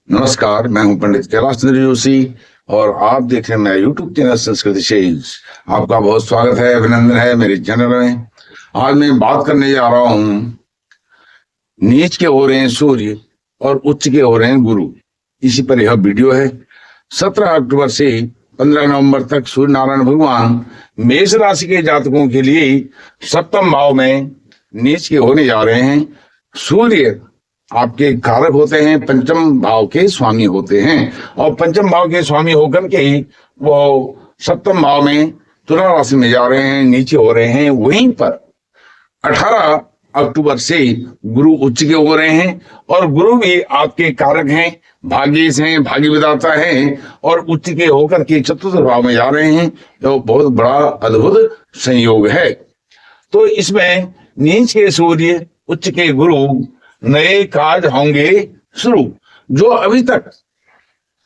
नमस्कार, मैं हूं पंडित कैलाश चंद्र जोशी और आप देख रहे हैं मेरा यूट्यूब चैनल संस्कृति शेष। आपका बहुत स्वागत है, अभिनंदन है मेरे चैनल में। आज मैं बात करने जा रहा हूं, नीच के हो रहे हैं सूर्य और उच्च के हो रहे हैं गुरु, इसी पर यह वीडियो है। 17 अक्टूबर से 15 नवंबर तक सूर्य नारायण भगवान मेष राशि के जातकों के लिए सप्तम भाव में नीच के होने जा रहे हैं। सूर्य आपके कारक होते हैं, पंचम भाव के स्वामी होते हैं और पंचम भाव के स्वामी होकर के ही वो सप्तम भाव में तुला राशि में जा रहे हैं, नीचे हो रहे हैं। वहीं पर 18 अक्टूबर से गुरु उच्च के हो रहे हैं और गुरु भी आपके कारक हैं, भाग्येश हैं, भाग्य विधाता हैं और उच्च के होकर के चतुर्थ भाव में जा रहे हैं। तो बहुत बड़ा अद्भुत संयोग है। तो इसमें नीच के सूर्य, उच्च के गुरु, नए कार्य होंगे शुरू। जो अभी तक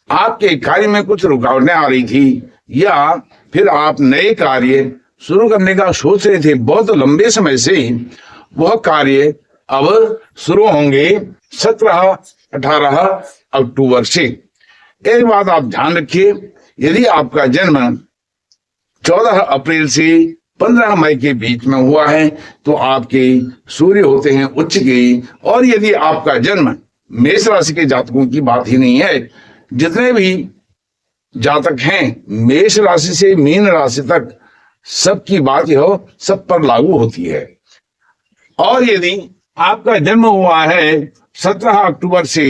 आपके कार्य में कुछ रुकावटें आ रही थी या फिर आप नए कार्य शुरू करने का सोच रहे थे बहुत लंबे समय से, वह कार्य अब शुरू होंगे 17-18 अक्टूबर से। एक बात आप ध्यान रखिए, यदि आपका जन्म 14 अप्रैल से 15 मई के बीच में हुआ है तो आपके सूर्य होते हैं उच्च के। और यदि आपका जन्म मेष राशि के जातकों की बात ही नहीं है, जितने भी जातक हैं मेष राशि से मीन राशि तक, सबकी बात यह सब पर लागू होती है। और यदि आपका जन्म हुआ है 17 अक्टूबर से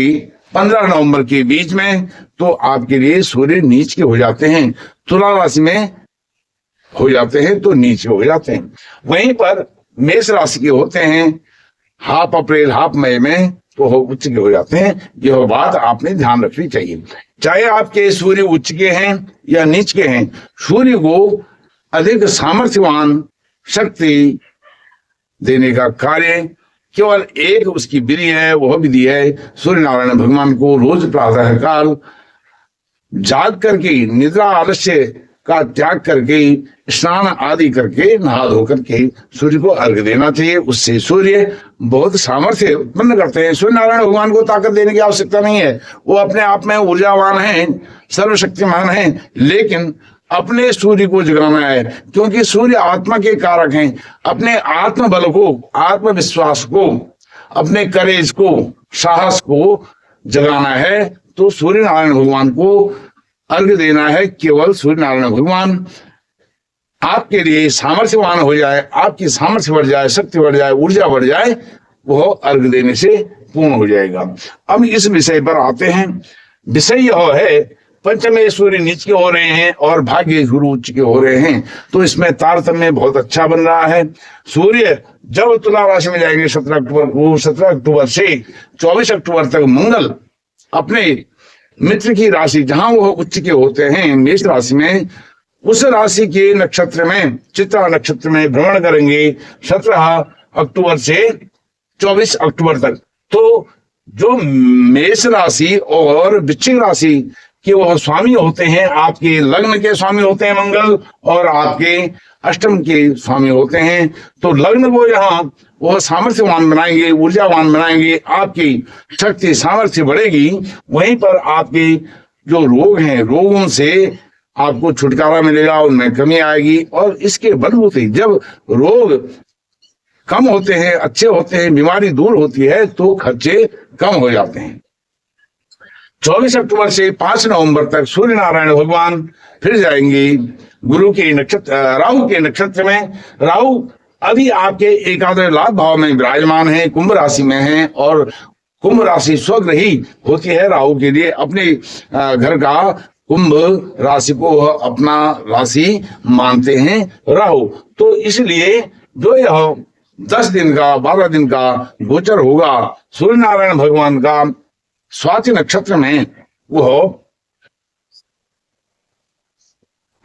15 नवंबर के बीच में तो आपके लिए सूर्य नीच के हो जाते हैं, तुला राशि में हो जाते हैं तो नीचे हो जाते हैं। वहीं पर मेष राशि के होते हैं हाफ अप्रैल हाफ मई में तो उच्च के हो जाते हैं। यह बात आपने ध्यान रखनी चाहिए। चाहे आपके सूर्य उच्च के हैं या नीच के हैं, सूर्य को अधिक सामर्थ्यवान शक्ति देने का कार्य केवल एक उसकी विधि है। वह विधि है सूर्य नारायण भगवान को रोज प्रातः काल जाग करके, निद्रा आलस्य का त्याग करके, स्नान आदि करके, नहा धो करके सूर्य को अर्घ्य देना चाहिए। उससे सूर्य बहुत सामर्थ्य उत्पन्न करते हैं। सूर्य नारायण भगवान को ताकत देने की आवश्यकता नहीं है, वो अपने आप में ऊर्जावान हैं, सर्वशक्तिमान हैं, लेकिन अपने सूर्य को जगाना है क्योंकि सूर्य आत्मा के कारक हैं। अपने आत्मबल को, आत्मविश्वास को, अपने करेज को, साहस को जगाना है तो सूर्य नारायण भगवान को अर्घ्य देना है। केवल सूर्य नारायण भगवान आपके लिए सामर्थ्यवान हो जाए, आपकी सामर्थ्य बढ़ जाए, शक्ति बढ़ जाए, ऊर्जा बढ़ जाए, वह अर्घ्य देने से पूर्ण हो जाएगा। अब इस विषय पर आते हैं। विषय यह है, पंचमे सूर्य नीच के हो रहे हैं और भाग्य गुरु उच्च के हो रहे हैं, तो इसमें तारतम्य बहुत अच्छा बन रहा है। सूर्य जब तुला राशि में जाएंगे 17 अक्टूबर को, 17 अक्टूबर से 24 अक्टूबर तक मंगल अपने मित्र की राशि जहां वह उच्च के होते हैं मेष राशि में, उस राशि के नक्षत्र में, चित्रा नक्षत्र में भ्रमण करेंगे 17 अक्टूबर से 24 अक्टूबर तक। तो जो मेष राशि और वृश्चिक राशि के वह स्वामी होते हैं, आपके लग्न के स्वामी होते हैं मंगल और आपके अष्टम के स्वामी होते हैं। तो लग्न को यहाँ वह सामर्थ्यवान बनाएंगे, ऊर्जावान बनाएंगे, आपकी शक्ति सामर्थ्य बढ़ेगी। वहीं पर आपके जो रोग हैं, रोगों से आपको छुटकारा मिलेगा, उनमें कमी आएगी। और इसके बलबूते जब रोग कम होते हैं, अच्छे होते हैं, बीमारी दूर होती है तो खर्चे कम हो जाते हैं। 24 अक्टूबर से 5 नवंबर तक सूर्य नारायण भगवान फिर जाएंगे गुरु के नक्षत्र, राहु के नक्षत्र में। राहु अभी आपके एकादश लाभ भाव में विराजमान है, कुंभ राशि में है और कुंभ राशि स्वग्रही होती है राहु के लिए। अपने घर का कुंभ राशि को अपना राशि मानते हैं राहु। तो इसलिए जो यह 10 दिन का, 12 दिन का गोचर होगा सूर्य नारायण भगवान का स्वाति नक्षत्र में, वो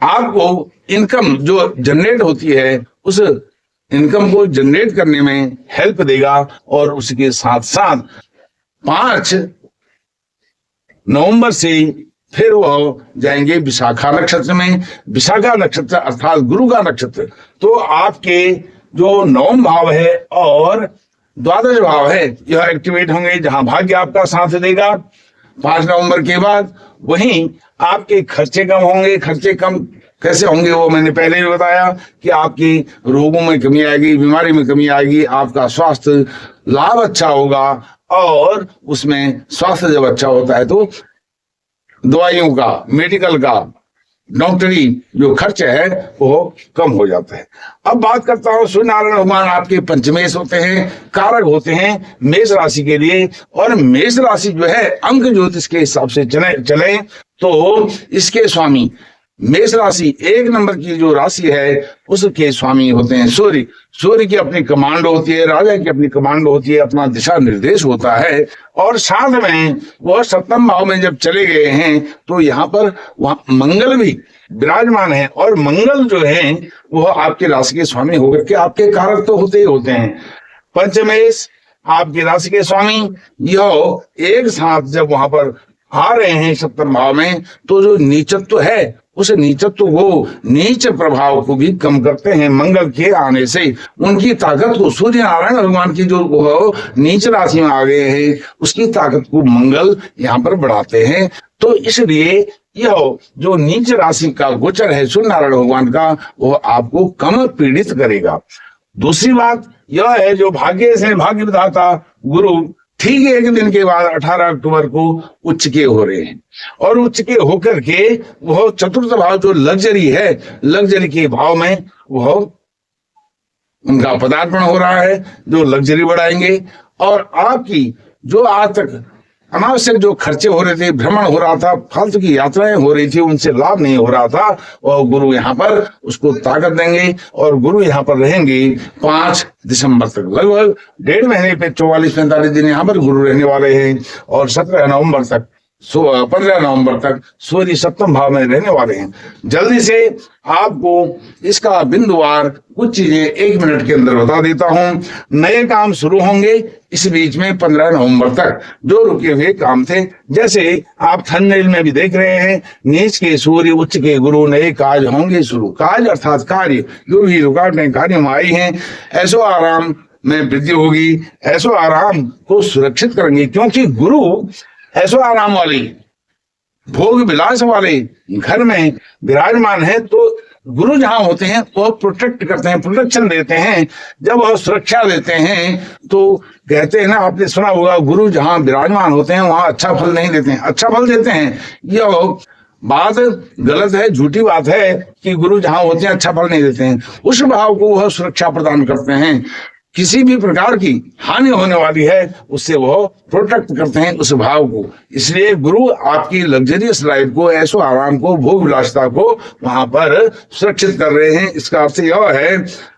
आपको इनकम जो जनरेट होती है उस इनकम को जनरेट करने में हेल्प देगा। और उसके साथ साथ 5 नवंबर से फिर वह जाएंगे विशाखा नक्षत्र में। विशाखा नक्षत्र अर्थात गुरु का नक्षत्र, तो आपके जो 9वां भाव है और द्वादश भाव है यह एक्टिवेट होंगे, जहां भाग्य आपका साथ देगा। 5 नवंबर के बाद वहीं आपके खर्चे कम होंगे। खर्चे कम कैसे होंगे वो मैंने पहले ही बताया कि आपकी रोगों में कमी आएगी, बीमारी में कमी आएगी, आपका स्वास्थ्य लाभ अच्छा होगा। और उसमें स्वास्थ्य जब अच्छा होता है तो दवाइयों का, मेडिकल का, डॉक्टरी जो खर्च है वो कम हो जाता है। अब बात करता हूं, सूर्य नारायण भगवान आपके पंचमेश होते हैं, कारक होते हैं मेष राशि के लिए। और मेष राशि जो है अंक ज्योतिष के हिसाब से चले तो इसके स्वामी मेष राशि 1 नंबर की जो राशि है उसके स्वामी होते हैं सूर्य। सूर्य की अपनी कमांड होती है, राजा की अपनी कमांड होती है, अपना दिशा निर्देश होता है। और साथ में वह 7वें भाव में जब चले गए हैं तो यहाँ पर वहां मंगल भी विराजमान है। और मंगल जो है वह आपके राशि के स्वामी होकर के आपके कारक तो होते ही होते हैं। पंचमेश आपकी राशि के स्वामी यह एक साथ जब वहां पर आ रहे हैं 7वें भाव में तो जो नीचत्व है उस नीचत्व को, नीच प्रभाव को भी कम करते हैं। मंगल के आने से उनकी ताकत को, सूर्य नारायण भगवान की जो नीच राशि में आ गए हैं उसकी ताकत को मंगल यहाँ पर बढ़ाते हैं। तो इसलिए यह जो नीच राशि का गोचर है सूर्य नारायण भगवान का वह आपको कम पीड़ित करेगा। दूसरी बात यह है जो भाग्य से भाग्य विधाता गुरु ठीक 1 दिन के बाद 18 अक्टूबर को उच्च के हो रहे हैं। और उच्च के होकर के वह चतुर्थ भाव जो लग्जरी है, लग्जरी के भाव में वह उनका पदार्पण हो रहा है जो लग्जरी बढ़ाएंगे। और आपकी जो आज तक अनावश्यक जो खर्चे हो रहे थे, भ्रमण हो रहा था, फालतू की यात्राएं हो रही थी, उनसे लाभ नहीं हो रहा था, और गुरु यहाँ पर उसको ताकत देंगे। और गुरु यहाँ पर रहेंगे 5 दिसंबर तक, लगभग 1.5 महीने पे 44-45 दिन यहाँ पर गुरु रहने वाले हैं। और 17 नवंबर तक 15 नवंबर तक सूर्य 7वें भाव में रहने वाले हैं। जल्दी से आपको इसका बिंदुवार कुछ चीजें 1 मिनट के अंदर बता देता हूं। नए काम शुरू होंगे इस बीच में 15 नवंबर तक, जो रुके हुए काम थे। जैसे आप थंबनेल में भी देख रहे हैं, नीच के सूर्य उच्च के गुरु, नए काज होंगे शुरू। काज अर्थात कार्य, जो भी रुकावटें कार्य में आई हैं, ऐसो आराम में वृद्धि होगी। ऐसो आराम को सुरक्षित करेंगे क्योंकि गुरु ऐसो आराम वाली, भोग विलास वाले घर में विराजमान है। तो गुरु जहां होते हैं वो प्रोटेक्ट करते हैं, प्रोटेक्शन देते हैं। जब वह सुरक्षा देते हैं तो कहते हैं ना, आपने सुना होगा, गुरु जहां विराजमान होते हैं वहां अच्छा फल नहीं देते हैं, अच्छा फल देते हैं। यह बात गलत है, झूठी बात है कि गुरु जहां होते हैं अच्छा फल नहीं देते हैं। उस भाव को वह सुरक्षा प्रदान करते हैं। किसी भी प्रकार की हानि होने वाली है उससे वो प्रोटेक्ट करते हैं उस भाव को। इसलिए गुरु आपकी लग्जरियस लाइफ को, ऐसो आराम को, भोग विलासिता को वहां पर सुरक्षित कर रहे हैं। इसका अर्थ यह है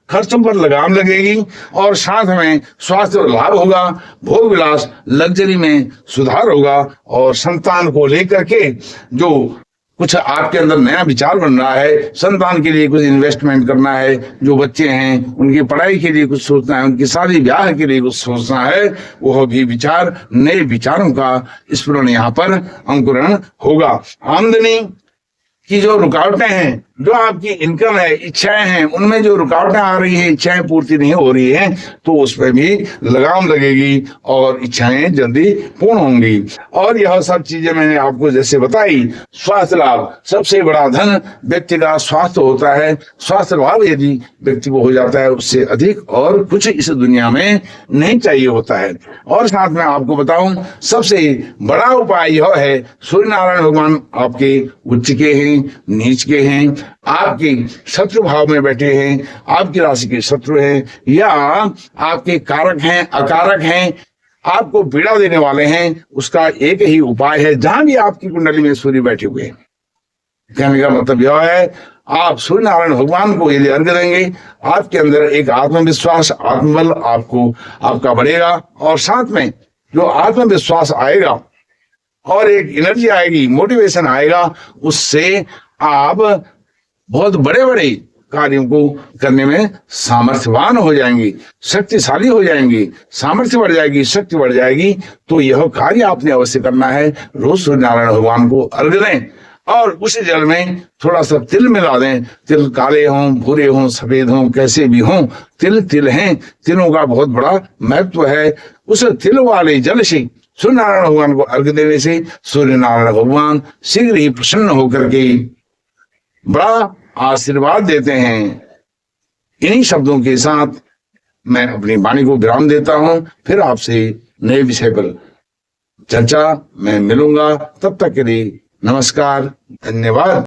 खर्चों पर लगाम लगेगी और साथ में स्वास्थ्य लाभ होगा, भोग विलास लग्जरी में सुधार होगा। और संतान को लेकर के जो कुछ आपके अंदर नया विचार बन रहा है, संतान के लिए कुछ इन्वेस्टमेंट करना है, जो बच्चे हैं उनकी पढ़ाई के लिए कुछ सोचना है, उनकी शादी ब्याह के लिए कुछ सोचना है, वह भी विचार, नए विचारों का स्फुरण यहाँ पर अंकुरण होगा। आमदनी की जो रुकावटें हैं, जो आपकी इनकम है, इच्छाएं हैं, उनमें जो रुकावटें आ रही हैं, इच्छाएं पूर्ति नहीं हो रही हैं, तो उस पर भी लगाम लगेगी और इच्छाएं जल्दी पूर्ण होंगी। और यह सब चीजें मैंने आपको जैसे बताई। स्वास्थ्य लाभ, सबसे बड़ा धन व्यक्ति का स्वास्थ्य होता है। स्वास्थ्य लाभ यदि व्यक्ति को हो जाता है उससे अधिक और कुछ इस दुनिया में नहीं चाहिए होता है। और साथ में आपको बताऊं, सबसे बड़ा उपाय यह है, सूर्य नारायण भगवान आपके उच्च के हैं, नीच के हैं, आपके शत्रु भाव में बैठे हैं, आपकी राशि के शत्रु हैं, या आपके कारक हैं, अकारक हैं, आपको पीड़ा देने वाले हैं, उसका एक ही उपाय है। जहां भी आपकी कुंडली में सूर्य बैठे हुए हैं, कहने का मतलब यह है, आप सूर्य नारायण भगवान को यदि अर्घ्य देंगे, आपके अंदर एक आत्मविश्वास, आत्मबल आपका बढ़ेगा। और साथ में जो आत्मविश्वास आएगा और एक एनर्जी आएगी, मोटिवेशन आएगा, उससे आप बहुत बड़े बड़े कार्यों को करने में सामर्थ्यवान हो जाएंगे, शक्तिशाली हो जाएंगे, सामर्थ्य बढ़ जाएगी, शक्ति बढ़ जाएगी। तो यह कार्य आपने अवश्य करना है। रोज सूर्य नारायण भगवान को अर्घ्य दें और उसी जल में थोड़ा सा तिल मिला दें। तिल काले हों, भूरे हों, सफेद हों, कैसे भी हों, तिल तिल हैं। तिलों का बहुत बड़ा महत्व है। उस तिल वाले जल से सूर्य नारायण भगवान को अर्घ्य देने से सूर्य नारायण भगवान शीघ्र ही प्रसन्न होकर के बड़ा आशीर्वाद देते हैं। इन्हीं शब्दों के साथ मैं अपनी वाणी को विराम देता हूं। फिर आपसे नए विषय पर चर्चा मैं मिलूंगा। तब तक के लिए नमस्कार, धन्यवाद।